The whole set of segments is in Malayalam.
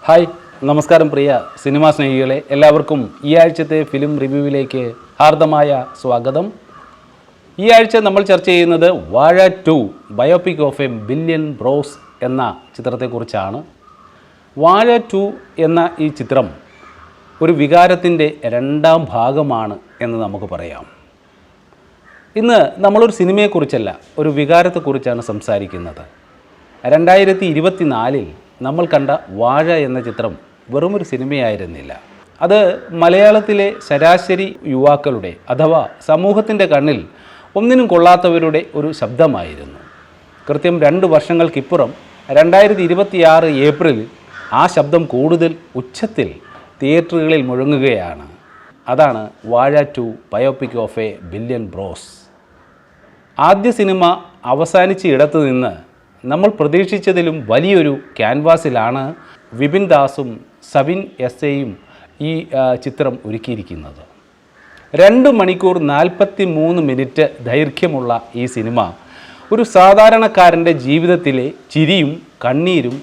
ഹായ് നമസ്കാരം പ്രിയ സിനിമാ സ്നേഹികളെ, എല്ലാവർക്കും ഈ ആഴ്ചത്തെ ഫിലിം റിവ്യൂവിലേക്ക് ഹാർദമായ സ്വാഗതം. ഈ ആഴ്ച നമ്മൾ ചർച്ച ചെയ്യുന്നത് Vaazha 2 biopic of a billion bros എന്ന ചിത്രത്തെക്കുറിച്ചാണ്. വാഴ 2 എന്ന ഈ ചിത്രം ഒരു വികാരത്തിൻ്റെ രണ്ടാം ഭാഗമാണ് എന്ന് നമുക്ക് പറയാം. ഇന്ന് നമ്മളൊരു സിനിമയെക്കുറിച്ചല്ല, ഒരു വികാരത്തെക്കുറിച്ചാണ് സംസാരിക്കുന്നത്. 2024 നമ്മൾ കണ്ട വാഴ എന്ന ചിത്രം വെറുമൊരു സിനിമയായിരുന്നില്ല. അത് മലയാളത്തിലെ ശരാശരി യുവാക്കളുടെ അഥവാ സമൂഹത്തിൻ്റെ കണ്ണിൽ ഒന്നിനും കൊള്ളാത്തവരുടെ ഒരു ശബ്ദമായിരുന്നു. കൃത്യം 2 വർഷങ്ങൾക്കിപ്പുറം 2026 ഏപ്രിലിൽ ആ ശബ്ദം കൂടുതൽ ഉച്ചത്തിൽ തിയേറ്ററുകളിൽ മുഴങ്ങുകയാണ്. അതാണ് Vaazha 2 biopic of a billion bros. ആദ്യ സിനിമ അവസാനിച്ച ഇടത്തു നിന്ന് നമ്മൾ പ്രതീക്ഷിച്ചതിലും വലിയൊരു ക്യാൻവാസിലാണ് വിപിൻ ദാസും സവിൻ എസ്എയും ഈ ചിത്രം ഒരുക്കിയിരിക്കുന്നത്. 2 മണിക്കൂർ 43 മിനിറ്റ് ദൈർഘ്യമുള്ള ഈ സിനിമ ഒരു സാധാരണക്കാരൻ്റെ ജീവിതത്തിലെ ചിരിയും കണ്ണീരും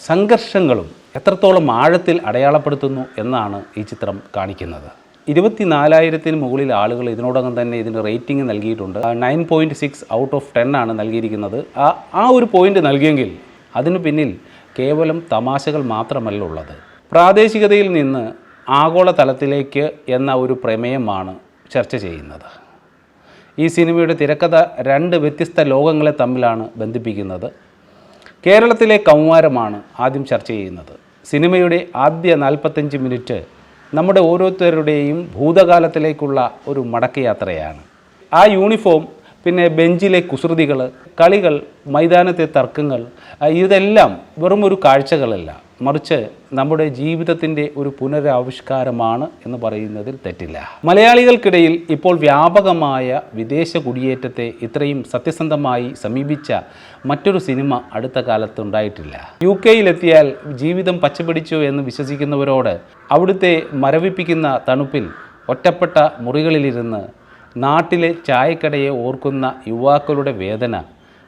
സംഘർഷങ്ങളും എത്രത്തോളം ആഴത്തിൽ അടയാളപ്പെടുത്തുന്നു എന്നാണ് ഈ ചിത്രം കാണിക്കുന്നത്. 24,000-ന് മുകളിൽ ആളുകൾ ഇതിനോടകം തന്നെ ഇതിന് റേറ്റിംഗ് നൽകിയിട്ടുണ്ട്. 9.6 ഔട്ട് ഓഫ് 10 ആണ് നൽകിയിരിക്കുന്നത്. ആ ഒരു പോയിൻ്റ് നൽകിയെങ്കിൽ അതിനു പിന്നിൽ കേവലം തമാശകൾ മാത്രമല്ല ഉള്ളത്. പ്രാദേശികതയിൽ നിന്ന് ആഗോള തലത്തിലേക്ക് എന്ന ഒരു പ്രമേയമാണ് ചർച്ച ചെയ്യുന്നത്. ഈ സിനിമയുടെ തിരക്കഥ 2 വ്യത്യസ്ത ലോകങ്ങളെ തമ്മിലാണ് ബന്ധിപ്പിക്കുന്നത്. കേരളത്തിലെ കൗമാരമാണ് ആദ്യം ചർച്ച ചെയ്യുന്നത്. സിനിമയുടെ ആദ്യ 45 മിനിറ്റ് നമ്മുടെ ഓരോരുത്തരുടെയും ഭൂതകാലത്തിലേക്കുള്ള ഒരു മടക്കയാത്രയാണ്. ആ യൂണിഫോം, പിന്നെ ബെഞ്ചിലെ കുസൃതികൾ, കളികൾ, മൈതാനത്തെ തർക്കങ്ങൾ, ഇതെല്ലാം വെറും ഒരു കാഴ്ചകളല്ല, മറിച്ച് നമ്മുടെ ജീവിതത്തിൻ്റെ ഒരു പുനരാവിഷ്കാരമാണ് എന്ന് പറയുന്നതിൽ തെറ്റില്ല. മലയാളികൾക്കിടയിൽ ഇപ്പോൾ വ്യാപകമായ വിദേശ കുടിയേറ്റത്തെ ഇത്രയും സത്യസന്ധമായി സമീപിച്ച മറ്റൊരു സിനിമ അടുത്ത കാലത്തുണ്ടായിട്ടില്ല. UK-യിലെത്തിയാൽ ജീവിതം പച്ചപിടിച്ചു എന്ന് വിശ്വസിക്കുന്നവരോട് അവിടുത്തെ മരവിപ്പിക്കുന്ന തണുപ്പിൽ ഒറ്റപ്പെട്ട മുറികളിലിരുന്ന് നാട്ടിലെ ചായക്കടയെ ഓർക്കുന്ന യുവാക്കളുടെ വേദന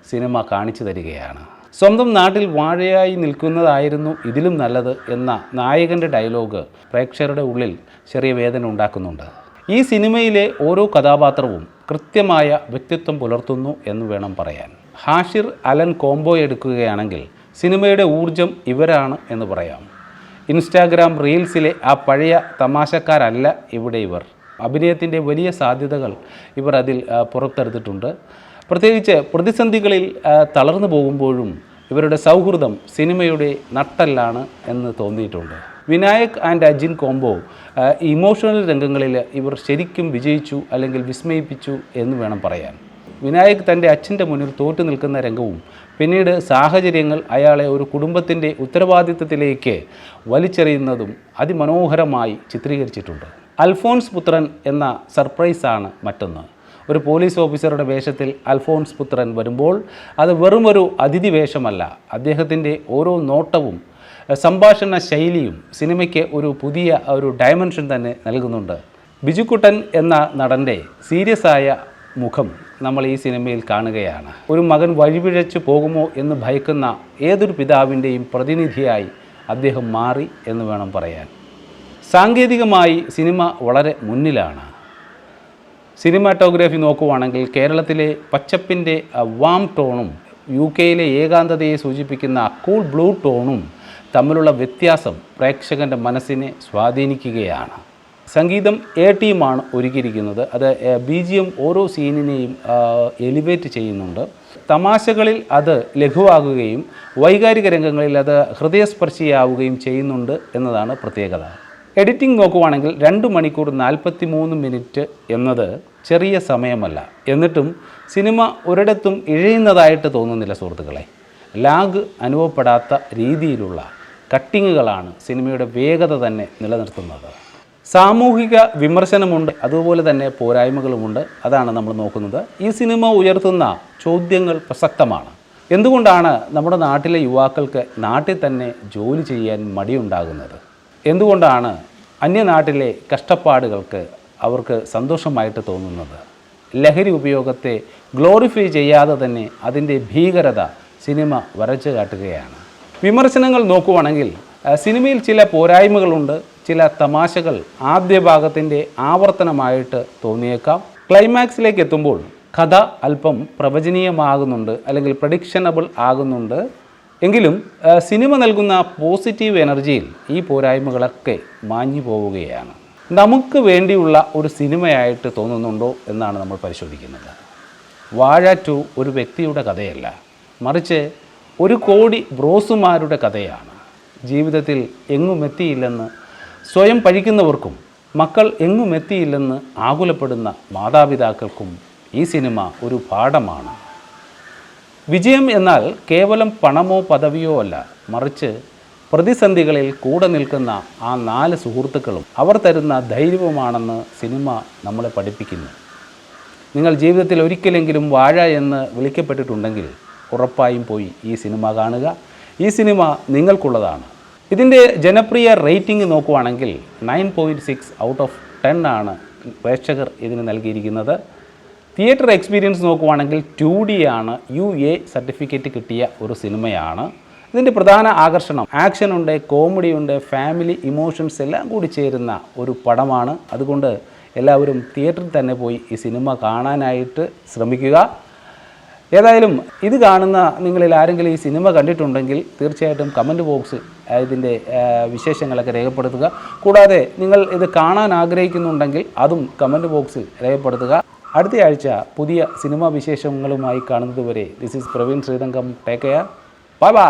സിനിമ കാണിച്ചു തരികയാണ്. സ്വന്തം നാട്ടിൽ വാഴയായി നിൽക്കുന്നതായിരുന്നു ഇതിലും നല്ലത് എന്ന നായകൻ്റെ ഡയലോഗ് പ്രേക്ഷകരുടെ ഉള്ളിൽ ചെറിയ വേദന ഉണ്ടാക്കുന്നുണ്ട്. ഈ സിനിമയിലെ ഓരോ കഥാപാത്രവും കൃത്യമായ വ്യക്തിത്വം പുലർത്തുന്നു എന്ന് വേണം പറയാൻ. ഹാഷിർ അലൻ കോംബോ എടുക്കുകയാണെങ്കിൽ സിനിമയുടെ ഊർജം ഇവരാണ് എന്ന് പറയാം. ഇൻസ്റ്റാഗ്രാം റീൽസിലെ ആ പഴയ തമാശക്കാരല്ല ഇവിടെ ഇവർ. അഭിനയത്തിൻ്റെ വലിയ സാധ്യതകൾ ഇവർ അതിൽ പുറത്തെടുത്തിട്ടുണ്ട്. പ്രത്യേകിച്ച് പ്രതിസന്ധികളിൽ തളർന്നു പോകുമ്പോഴും ഇവരുടെ സൗഹൃദം സിനിമയുടെ നട്ടെല്ലാണ് എന്ന് തോന്നിയിട്ടുണ്ട്. Vinayak and Ajin combo emotional രംഗങ്ങളിൽ ഇവർ ശരിക്കും വിജയിച്ചു അല്ലെങ്കിൽ വിസ്മയിപ്പിച്ചു എന്ന് വേണം പറയാൻ. വിനായക് തൻ്റെ അച്ഛൻ്റെ മുന്നിൽ തോറ്റു നിൽക്കുന്ന രംഗവും പിന്നീട് സാഹചര്യങ്ങൾ അയാളെ ഒരു കുടുംബത്തിൻ്റെ ഉത്തരവാദിത്തത്തിലേക്ക് വലിച്ചെറിയുന്നതും അതിമനോഹരമായി ചിത്രീകരിച്ചിട്ടുണ്ട്. അൽഫോൺസ് പുത്രൻ എന്ന സർപ്രൈസാണ് മറ്റൊന്ന്. ഒരു പോലീസ് ഓഫീസറുടെ വേഷത്തിൽ അൽഫോൺസ് പുത്രൻ വരുമ്പോൾ അത് വെറുമൊരു അതിഥി വേഷമല്ല. അദ്ദേഹത്തിൻ്റെ ഓരോ നോട്ടവും സംഭാഷണ ശൈലിയും സിനിമയ്ക്ക് ഒരു പുതിയ ഡയമെൻഷൻ തന്നെ നൽകുന്നുണ്ട്. ബിജുക്കുട്ടൻ എന്ന നടൻ്റെ സീരിയസ് ആയ മുഖം നമ്മൾ ഈ സിനിമയിൽ കാണുകയാണ്. ഒരു മകൻ വഴിപിഴച്ചു പോകുമോ എന്ന് ഭയക്കുന്ന ഏതൊരു പിതാവിൻ്റെയും പ്രതിനിധിയായി അദ്ദേഹം മാറി എന്ന് വേണം പറയാൻ. സാങ്കേതികമായി സിനിമ വളരെ മുന്നിലാണ്. സിനിമാറ്റോഗ്രാഫി നോക്കുവാണെങ്കിൽ കേരളത്തിലെ പച്ചപ്പിൻ്റെ വാം ടോണും UK-യിലെ ഏകാന്തതയെ സൂചിപ്പിക്കുന്ന കൂൾ ബ്ലൂ ടോണും തമ്മിലുള്ള വ്യത്യാസം പ്രേക്ഷകൻ്റെ മനസ്സിനെ സ്വാധീനിക്കുകയാണ്. സംഗീതം ടീമാണ് ഒരുക്കിയിരിക്കുന്നത്. അത് BGM ഓരോ സീനിനെയും എലിവേറ്റ് ചെയ്യുന്നുണ്ട്. തമാശകളിൽ അത് ലഘുവാകുകയും വൈകാരിക രംഗങ്ങളിൽ അത് ഹൃദയസ്പർശിയാവുകയും ചെയ്യുന്നുണ്ട് എന്നതാണ് പ്രത്യേകത. എഡിറ്റിംഗ് നോക്കുവാണെങ്കിൽ 2 മണിക്കൂർ 43 മിനിറ്റ് എന്നത് ചെറിയ സമയമല്ല. എന്നിട്ടും സിനിമ ഒരിടത്തും ഇഴയുന്നതായിട്ട് തോന്നുന്നില്ല സുഹൃത്തുക്കളെ. ലാഗ് അനുഭവപ്പെടാത്ത രീതിയിലുള്ള കട്ടിങ്ങുകളാണ് സിനിമയുടെ വേഗത തന്നെ നിലനിർത്തുന്നത്. സാമൂഹിക വിമർശനമുണ്ട്, അതുപോലെ തന്നെ പോരായ്മകളുമുണ്ട്. അതാണ് നമ്മൾ നോക്കുന്നത്. ഈ സിനിമ ഉയർത്തുന്ന ചോദ്യങ്ങൾ പ്രസക്തമാണ്. എന്തുകൊണ്ടാണ് നമ്മുടെ നാട്ടിലെ യുവാക്കൾക്ക് നാട്ടിൽ തന്നെ ജോലി ചെയ്യാൻ മടിയുണ്ടാകുന്നത്? എന്തുകൊണ്ടാണ് അന്യനാട്ടിലെ കഷ്ടപ്പാടുകൾക്ക് അവർക്ക് സന്തോഷമായിട്ട് തോന്നുന്നത്? ലഹരി ഉപയോഗത്തെ ഗ്ലോറിഫൈ ചെയ്യാതെ തന്നെ അതിൻ്റെ ഭീകരത സിനിമ വരച്ചു കാട്ടുകയാണ്. വിമർശനങ്ങൾ നോക്കുവാണെങ്കിൽ സിനിമയിൽ ചില പോരായ്മകളുണ്ട്, ചില തമാശകൾ ആദ്യ ഭാഗത്തിൻ്റെ ആവർത്തനമായിട്ട് തോന്നിയേക്കാം. ക്ലൈമാക്സിലേക്ക് എത്തുമ്പോൾ കഥ അല്പം പ്രവചനീയമാകുന്നുണ്ട്, അല്ലെങ്കിൽ പ്രഡിക്ഷനബിൾ ആകുന്നുണ്ട്. എങ്കിലും സിനിമ നൽകുന്ന പോസിറ്റീവ് എനർജിയിൽ ഈ പോരായ്മകളൊക്കെ മാഞ്ഞു പോവുകയാണ്. നമുക്ക് വേണ്ടിയുള്ള ഒരു സിനിമയായിട്ട് തോന്നുന്നുണ്ടോ എന്നാണ് നമ്മൾ പരിശോധിക്കുന്നത്. വാഴ 2 ഒരു വ്യക്തിയുടെ കഥയല്ല, മറിച്ച് 1 കോടി ബ്രോസുമാരുടെ കഥയാണ്. ജീവിതത്തിൽ എങ്ങുമെത്തിയില്ലെന്ന് സ്വയം പഴിക്കുന്നവർക്കും മക്കൾ എങ്ങുമെത്തിയില്ലെന്ന് ആകുലപ്പെടുന്ന മാതാപിതാക്കൾക്കും ഈ സിനിമ ഒരു പാഠമാണ്. വിജയം എന്നാൽ കേവലം പണമോ പദവിയോ അല്ല, മറിച്ച് പ്രതിസന്ധികളിൽ കൂടെ നിൽക്കുന്ന ആ 4 സുഹൃത്തുക്കളും അവർ തരുന്ന ധൈര്യവുമാണെന്ന് സിനിമ നമ്മളെ പഠിപ്പിക്കുന്നു. നിങ്ങൾ ജീവിതത്തിൽ ഒരിക്കലെങ്കിലും വാഴ എന്ന് വിളിക്കപ്പെട്ടിട്ടുണ്ടെങ്കിൽ ഉറപ്പായും പോയി ഈ സിനിമ കാണുക. ഈ സിനിമ നിങ്ങൾക്കുള്ളതാണ്. ഇതിൻ്റെ ജനപ്രിയ റേറ്റിംഗ് നോക്കുവാണെങ്കിൽ 9.6 ഔട്ട് ഓഫ് 10 ആണ് പ്രേക്ഷകർ ഇതിന് നൽകിയിരിക്കുന്നത്. തിയേറ്റർ എക്സ്പീരിയൻസ് നോക്കുവാണെങ്കിൽ 2D ആണ്, UA സർട്ടിഫിക്കറ്റ് കിട്ടിയ ഒരു സിനിമയാണ്. ഇതിൻ്റെ പ്രധാന ആകർഷണം ആക്ഷനുണ്ട്, കോമഡിയുണ്ട്, ഫാമിലി ഇമോഷൻസ് എല്ലാം കൂടി ചേരുന്ന ഒരു പടമാണ്. അതുകൊണ്ട് എല്ലാവരും തിയേറ്ററിൽ തന്നെ പോയി ഈ സിനിമ കാണാനായിട്ട് ശ്രമിക്കുക. ഏതായാലും ഇത് കാണുന്ന നിങ്ങളിൽ ആരെങ്കിലും ഈ സിനിമ കണ്ടിട്ടുണ്ടെങ്കിൽ തീർച്ചയായിട്ടും കമൻറ്റ് ബോക്സിൽ ഇതിൻ്റെ വിശേഷങ്ങളൊക്കെ രേഖപ്പെടുത്തുക. കൂടാതെ നിങ്ങൾ ഇത് കാണാൻ ആഗ്രഹിക്കുന്നുണ്ടെങ്കിൽ അതും കമൻറ്റ് ബോക്സിൽ രേഖപ്പെടുത്തുക. അടുത്ത ആഴ്ച പുതിയ സിനിമാ വിശേഷങ്ങളുമായി കാണുന്നതുവരെ this is Praveen Sreerangam. Take care. Bye by.